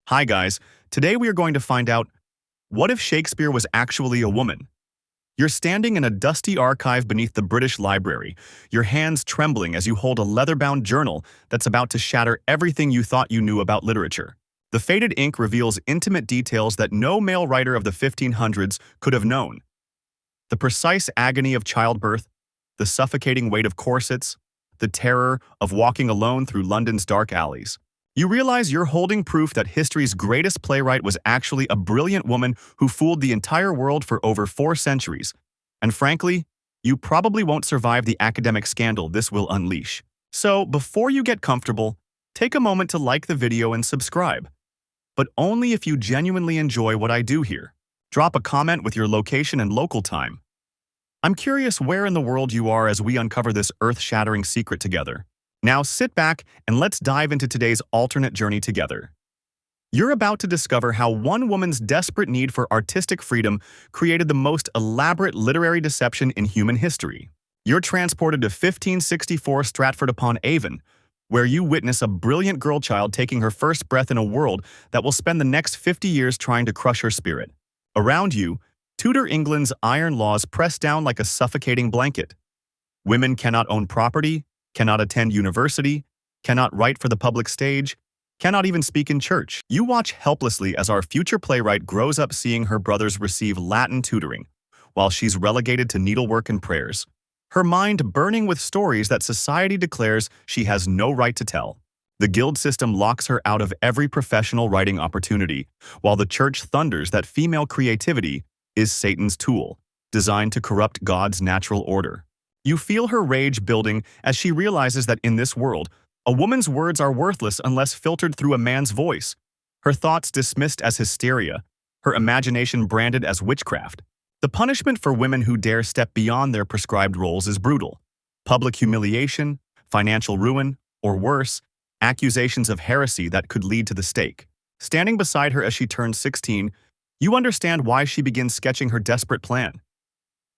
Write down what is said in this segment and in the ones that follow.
Hi guys, today we are going to find out, what if Shakespeare was actually a woman? You're standing in a dusty archive beneath the British Library, your hands trembling as you hold a leather-bound journal that's about to shatter everything you thought you knew about literature. The faded ink reveals intimate details that no male writer of the 1500s could have known. The precise agony of childbirth, the suffocating weight of corsets, the terror of walking alone through London's dark alleys. You realize you're holding proof that history's greatest playwright was actually a brilliant woman who fooled the entire world for over 4 centuries. And frankly, you probably won't survive the academic scandal this will unleash. So, before you get comfortable, take a moment to like the video and subscribe. But only if you genuinely enjoy what I do here. Drop a comment with your location and local time. I'm curious where in the world you are as we uncover this earth-shattering secret together. Now sit back and let's dive into today's alternate journey together. You're about to discover how one woman's desperate need for artistic freedom created the most elaborate literary deception in human history. You're transported to 1564 Stratford-upon-Avon, where you witness a brilliant girl child taking her first breath in a world that will spend the next 50 years trying to crush her spirit. Around you, Tudor England's iron laws press down like a suffocating blanket. Women cannot own property, cannot attend university, cannot write for the public stage, cannot even speak in church. You watch helplessly as our future playwright grows up seeing her brothers receive Latin tutoring, while she's relegated to needlework and prayers, her mind burning with stories that society declares she has no right to tell. The guild system locks her out of every professional writing opportunity, while the church thunders that female creativity is Satan's tool, designed to corrupt God's natural order. You feel her rage building as she realizes that in this world, a woman's words are worthless unless filtered through a man's voice, her thoughts dismissed as hysteria, her imagination branded as witchcraft. The punishment for women who dare step beyond their prescribed roles is brutal. Public humiliation, financial ruin, or worse, accusations of heresy that could lead to the stake. Standing beside her as she turns 16, you understand why she begins sketching her desperate plan.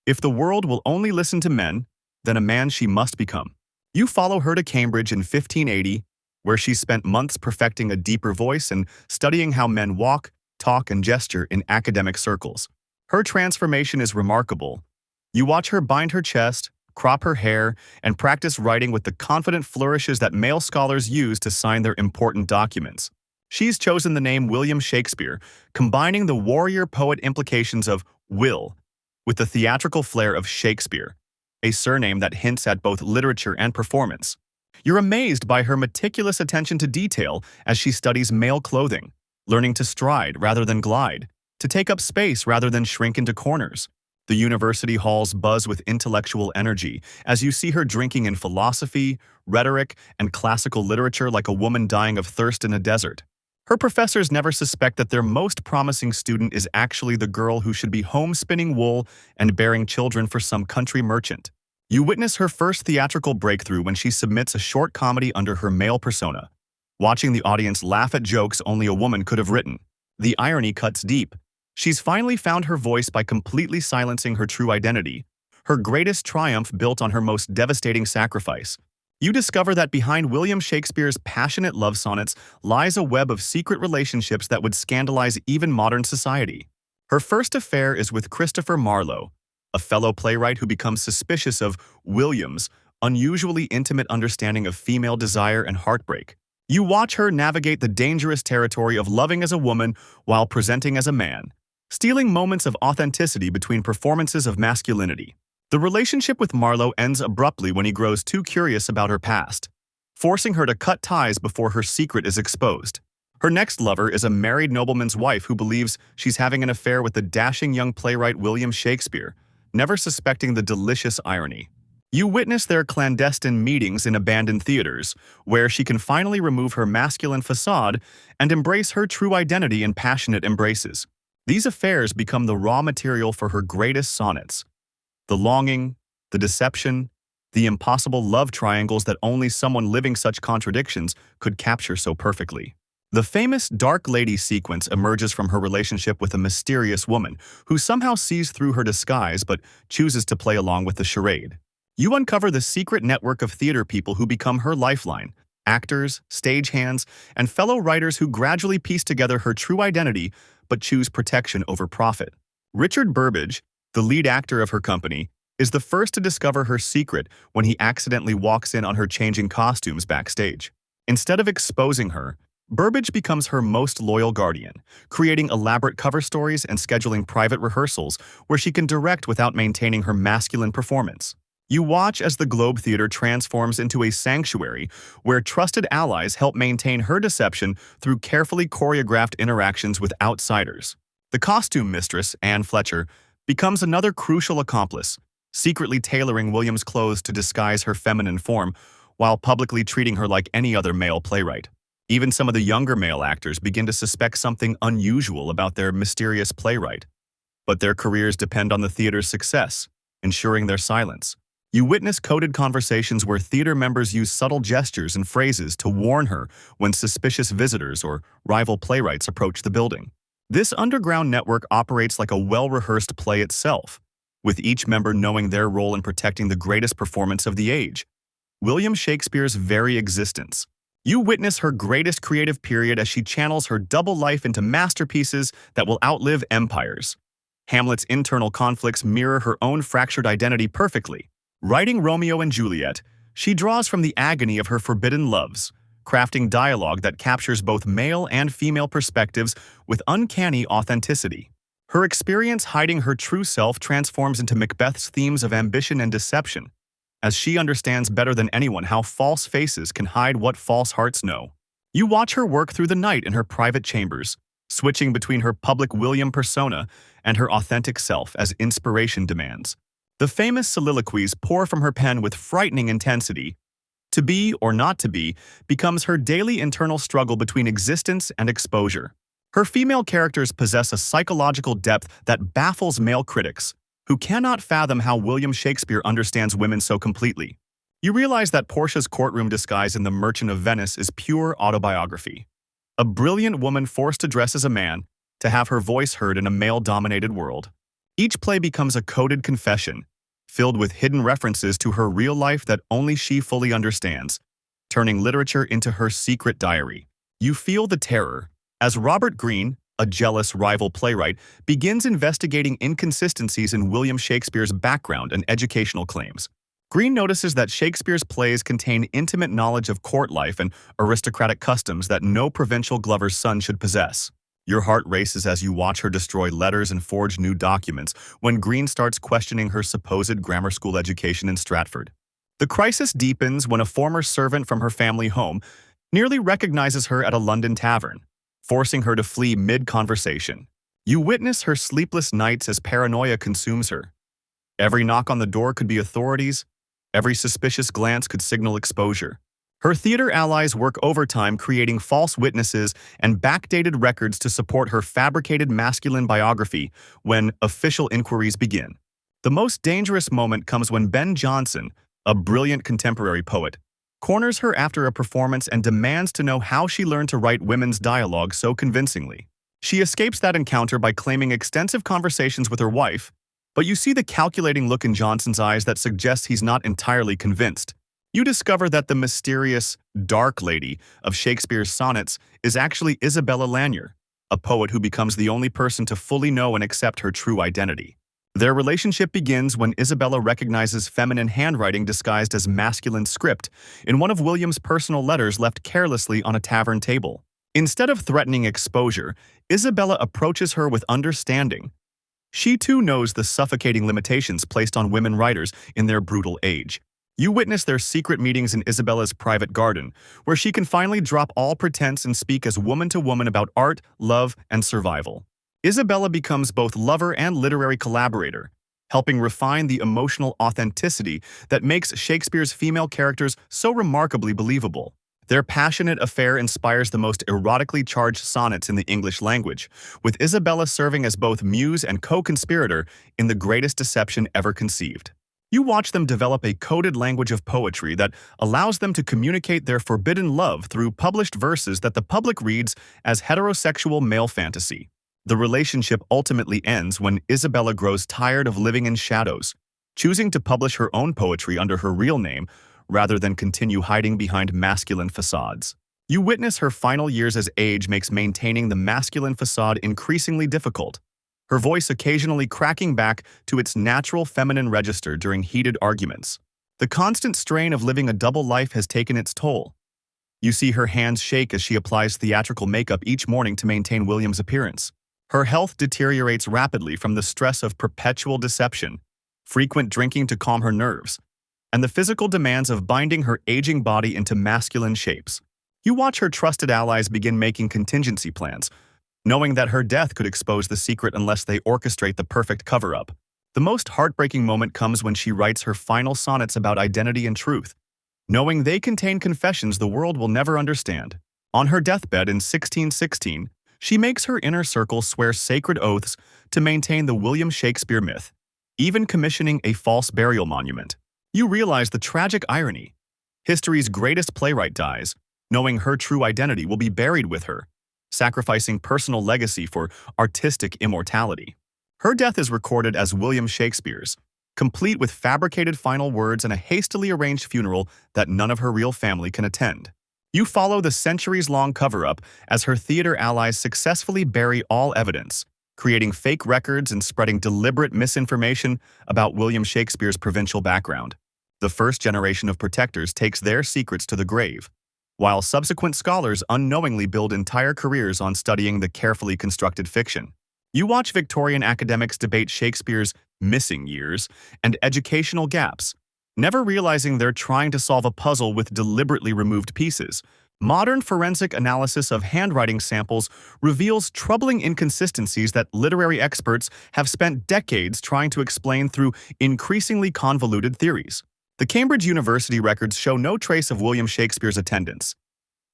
If the world will only listen to men, then a man she must become. You follow her to Cambridge in 1580, where she spent months perfecting a deeper voice and studying how men walk, talk, and gesture in academic circles. Her transformation is remarkable. You watch her bind her chest, crop her hair, and practice writing with the confident flourishes that male scholars use to sign their important documents. She's chosen the name William Shakespeare, combining the warrior-poet implications of Will with the theatrical flair of Shakespeare, a surname that hints at both literature and performance. You're amazed by her meticulous attention to detail as she studies male clothing, learning to stride rather than glide, to take up space rather than shrink into corners. The university halls buzz with intellectual energy as you see her drinking in philosophy, rhetoric, and classical literature like a woman dying of thirst in a desert. Her professors never suspect that their most promising student is actually the girl who should be home spinning wool and bearing children for some country merchant. You witness her first theatrical breakthrough when she submits a short comedy under her male persona, watching the audience laugh at jokes only a woman could have written. The irony cuts deep. She's finally found her voice by completely silencing her true identity, her greatest triumph built on her most devastating sacrifice. You discover that behind William Shakespeare's passionate love sonnets lies a web of secret relationships that would scandalize even modern society. Her first affair is with Christopher Marlowe, a fellow playwright who becomes suspicious of William's unusually intimate understanding of female desire and heartbreak. You watch her navigate the dangerous territory of loving as a woman while presenting as a man, stealing moments of authenticity between performances of masculinity. The relationship with Marlowe ends abruptly when he grows too curious about her past, forcing her to cut ties before her secret is exposed. Her next lover is a married nobleman's wife who believes she's having an affair with the dashing young playwright William Shakespeare, never suspecting the delicious irony. You witness their clandestine meetings in abandoned theaters, where she can finally remove her masculine facade and embrace her true identity in passionate embraces. These affairs become the raw material for her greatest sonnets. The longing, the deception, the impossible love triangles that only someone living such contradictions could capture so perfectly. The famous Dark Lady sequence emerges from her relationship with a mysterious woman who somehow sees through her disguise but chooses to play along with the charade. You uncover the secret network of theater people who become her lifeline, actors, stagehands, and fellow writers who gradually piece together her true identity but choose protection over profit. Richard Burbage, the lead actor of her company, is the first to discover her secret when he accidentally walks in on her changing costumes backstage. Instead of exposing her, Burbage becomes her most loyal guardian, creating elaborate cover stories and scheduling private rehearsals where she can direct without maintaining her masculine performance. You watch as the Globe Theatre transforms into a sanctuary where trusted allies help maintain her deception through carefully choreographed interactions with outsiders. The costume mistress, Anne Fletcher, becomes another crucial accomplice, secretly tailoring William's clothes to disguise her feminine form while publicly treating her like any other male playwright. Even some of the younger male actors begin to suspect something unusual about their mysterious playwright. But their careers depend on the theater's success, ensuring their silence. You witness coded conversations where theater members use subtle gestures and phrases to warn her when suspicious visitors or rival playwrights approach the building. This underground network operates like a well-rehearsed play itself, with each member knowing their role in protecting the greatest performance of the age, William Shakespeare's very existence. You witness her greatest creative period as she channels her double life into masterpieces that will outlive empires. Hamlet's internal conflicts mirror her own fractured identity perfectly. Writing Romeo and Juliet, she draws from the agony of her forbidden loves, crafting dialogue that captures both male and female perspectives with uncanny authenticity. Her experience hiding her true self transforms into Macbeth's themes of ambition and deception, as she understands better than anyone how false faces can hide what false hearts know. You watch her work through the night in her private chambers, switching between her public William persona and her authentic self as inspiration demands. The famous soliloquies pour from her pen with frightening intensity. To be or not to be becomes her daily internal struggle between existence and exposure. Her female characters possess a psychological depth that baffles male critics, who cannot fathom how William Shakespeare understands women so completely. You realize that Portia's courtroom disguise in The Merchant of Venice is pure autobiography. A brilliant woman forced to dress as a man, to have her voice heard in a male-dominated world. Each play becomes a coded confession, filled with hidden references to her real life that only she fully understands, turning literature into her secret diary. You feel the terror, as Robert Greene, a jealous rival playwright, begins investigating inconsistencies in William Shakespeare's background and educational claims. Greene notices that Shakespeare's plays contain intimate knowledge of court life and aristocratic customs that no provincial glover's son should possess. Your heart races as you watch her destroy letters and forge new documents when Greene starts questioning her supposed grammar school education in Stratford. The crisis deepens when a former servant from her family home nearly recognizes her at a London tavern, forcing her to flee mid-conversation. You witness her sleepless nights as paranoia consumes her. Every knock on the door could be authorities. Every suspicious glance could signal exposure. Her theater allies work overtime creating false witnesses and backdated records to support her fabricated masculine biography when official inquiries begin. The most dangerous moment comes when Ben Jonson, a brilliant contemporary poet, corners her after a performance and demands to know how she learned to write women's dialogue so convincingly. She escapes that encounter by claiming extensive conversations with her wife, but you see the calculating look in Jonson's eyes that suggests he's not entirely convinced. You discover that the mysterious, dark lady of Shakespeare's sonnets is actually Isabella Lanier, a poet who becomes the only person to fully know and accept her true identity. Their relationship begins when Isabella recognizes feminine handwriting disguised as masculine script in one of William's personal letters left carelessly on a tavern table. Instead of threatening exposure, Isabella approaches her with understanding. She too knows the suffocating limitations placed on women writers in their brutal age. You witness their secret meetings in Isabella's private garden, where she can finally drop all pretense and speak as woman to woman about art, love, and survival. Isabella becomes both lover and literary collaborator, helping refine the emotional authenticity that makes Shakespeare's female characters so remarkably believable. Their passionate affair inspires the most erotically charged sonnets in the English language, with Isabella serving as both muse and co-conspirator in the greatest deception ever conceived. You watch them develop a coded language of poetry that allows them to communicate their forbidden love through published verses that the public reads as heterosexual male fantasy. The relationship ultimately ends when Isabella grows tired of living in shadows, choosing to publish her own poetry under her real name rather than continue hiding behind masculine facades. You witness her final years as age makes maintaining the masculine facade increasingly difficult, her voice occasionally cracking back to its natural feminine register during heated arguments. The constant strain of living a double life has taken its toll. You see her hands shake as she applies theatrical makeup each morning to maintain William's appearance. Her health deteriorates rapidly from the stress of perpetual deception, frequent drinking to calm her nerves, and the physical demands of binding her aging body into masculine shapes. You watch her trusted allies begin making contingency plans, knowing that her death could expose the secret unless they orchestrate the perfect cover-up. The most heartbreaking moment comes when she writes her final sonnets about identity and truth, knowing they contain confessions the world will never understand. On her deathbed in 1616, she makes her inner circle swear sacred oaths to maintain the William Shakespeare myth, even commissioning a false burial monument. You realize the tragic irony. History's greatest playwright dies, knowing her true identity will be buried with her, sacrificing personal legacy for artistic immortality. Her death is recorded as William Shakespeare's, complete with fabricated final words and a hastily arranged funeral that none of her real family can attend. You follow the centuries-long cover-up as her theater allies successfully bury all evidence, creating fake records and spreading deliberate misinformation about William Shakespeare's provincial background. The first generation of protectors takes their secrets to the grave, while subsequent scholars unknowingly build entire careers on studying the carefully constructed fiction. You watch Victorian academics debate Shakespeare's missing years and educational gaps, never realizing they're trying to solve a puzzle with deliberately removed pieces. Modern forensic analysis of handwriting samples reveals troubling inconsistencies that literary experts have spent decades trying to explain through increasingly convoluted theories. The Cambridge University records show no trace of William Shakespeare's attendance,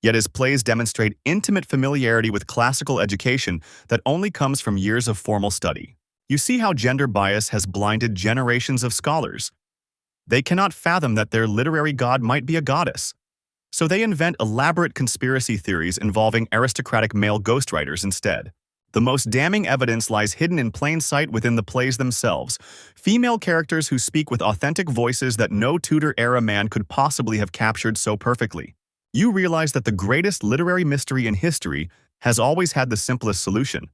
yet his plays demonstrate intimate familiarity with classical education that only comes from years of formal study. You see how gender bias has blinded generations of scholars. They cannot fathom that their literary god might be a goddess, so they invent elaborate conspiracy theories involving aristocratic male ghostwriters instead. The most damning evidence lies hidden in plain sight within the plays themselves, female characters who speak with authentic voices that no Tudor-era man could possibly have captured so perfectly. You realize that the greatest literary mystery in history has always had the simplest solution,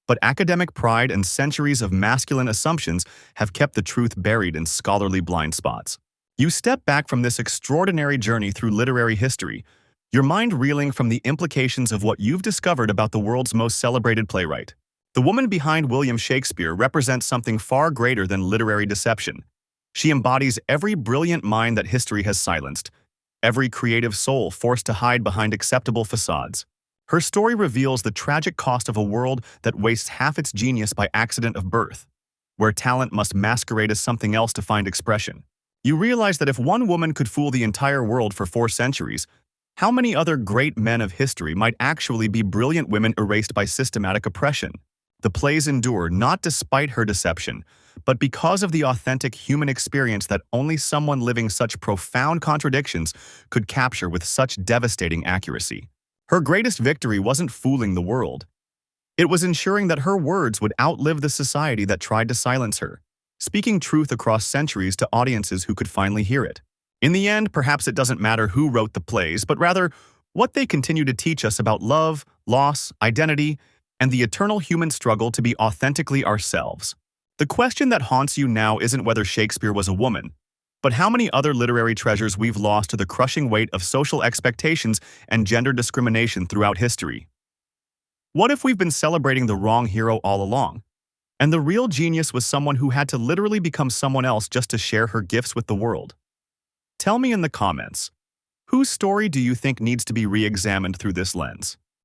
but academic pride and centuries of masculine assumptions have kept the truth buried in scholarly blind spots. You step back from this extraordinary journey through literary history, your mind reeling from the implications of what you've discovered about the world's most celebrated playwright. The woman behind William Shakespeare represents something far greater than literary deception. She embodies every brilliant mind that history has silenced, every creative soul forced to hide behind acceptable facades. Her story reveals the tragic cost of a world that wastes half its genius by accident of birth, where talent must masquerade as something else to find expression. You realize that if one woman could fool the entire world for 4 centuries, how many other great men of history might actually be brilliant women erased by systematic oppression? The plays endure not despite her deception, but because of the authentic human experience that only someone living such profound contradictions could capture with such devastating accuracy. Her greatest victory wasn't fooling the world. It was ensuring that her words would outlive the society that tried to silence her, speaking truth across centuries to audiences who could finally hear it. In the end, perhaps it doesn't matter who wrote the plays, but rather what they continue to teach us about love, loss, identity, and the eternal human struggle to be authentically ourselves. The question that haunts you now isn't whether Shakespeare was a woman, but how many other literary treasures we've lost to the crushing weight of social expectations and gender discrimination throughout history. What if we've been celebrating the wrong hero all along, and the real genius was someone who had to literally become someone else just to share her gifts with the world? Tell me in the comments, whose story do you think needs to be re-examined through this lens?